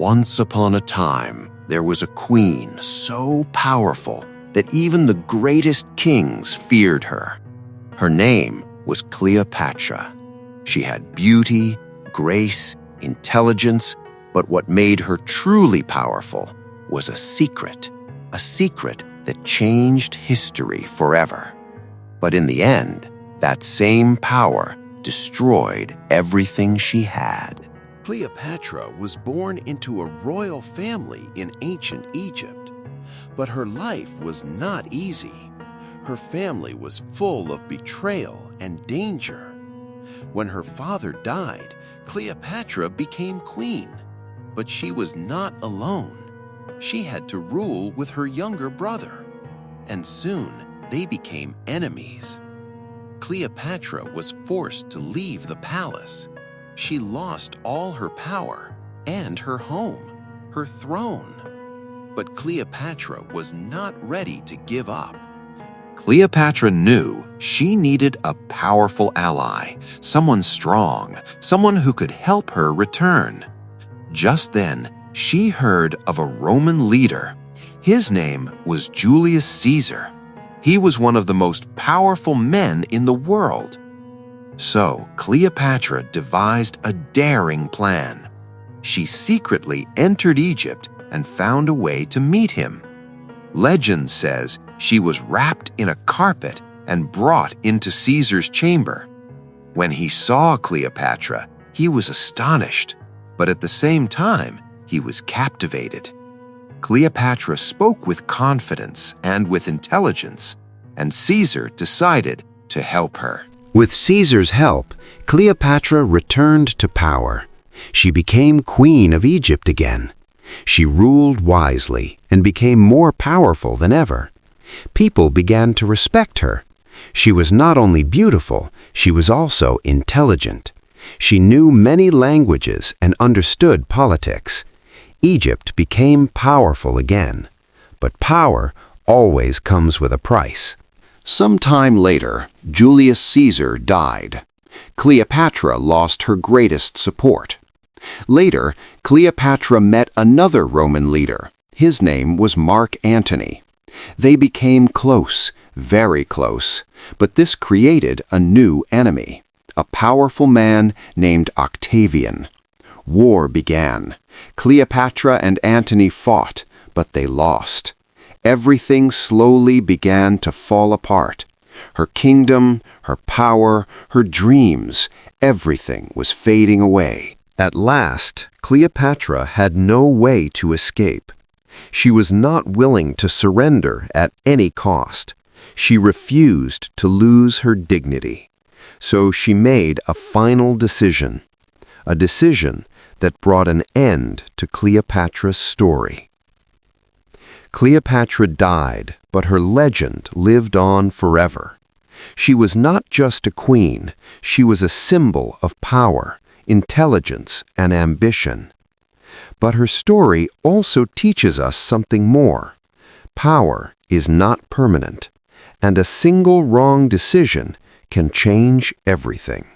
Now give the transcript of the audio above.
Once upon a time, there was a queen so powerful that even the greatest kings feared her. Her name was Cleopatra. She had beauty, grace, intelligence, but what made her truly powerful was a secret that changed history forever. But in the end, that same power destroyed everything she had. Cleopatra was born into a royal family in ancient Egypt, but her life was not easy. Her family was full of betrayal and danger. When her father died, Cleopatra became queen, but she was not alone. She had to rule with her younger brother, and soon they became enemies. Cleopatra was forced to leave the palace. She lost all her power and her home, her throne. But Cleopatra was not ready to give up. Cleopatra knew she needed a powerful ally, someone strong, someone who could help her return. Just then, she heard of a Roman leader. His name was Julius Caesar. He was one of the most powerful men in the world. So Cleopatra devised a daring plan. She secretly entered Egypt and found a way to meet him. Legend says she was wrapped in a carpet and brought into Caesar's chamber. When he saw Cleopatra, he was astonished, but at the same time, he was captivated. Cleopatra spoke with confidence and with intelligence, and Caesar decided to help her. With Caesar's help, Cleopatra returned to power. She became queen of Egypt again. She ruled wisely and became more powerful than ever. People began to respect her. She was not only beautiful, she was also intelligent. She knew many languages and understood politics. Egypt became powerful again. But power always comes with a price. Some time later, Julius Caesar died. Cleopatra lost her greatest support. Later, Cleopatra met another Roman leader. His name was Mark Antony. They became close, very close, but this created a new enemy, a powerful man named Octavian. War began. Cleopatra and Antony fought, but they lost. Everything slowly began to fall apart. Her kingdom, her power, her dreams, everything was fading away. At last, Cleopatra had no way to escape. She was not willing to surrender at any cost. She refused to lose her dignity. So she made a final decision, a decision that brought an end to Cleopatra's story. Cleopatra died, but her legend lived on forever. She was not just a queen, she was a symbol of power, intelligence, and ambition. But her story also teaches us something more. Power is not permanent, and a single wrong decision can change everything.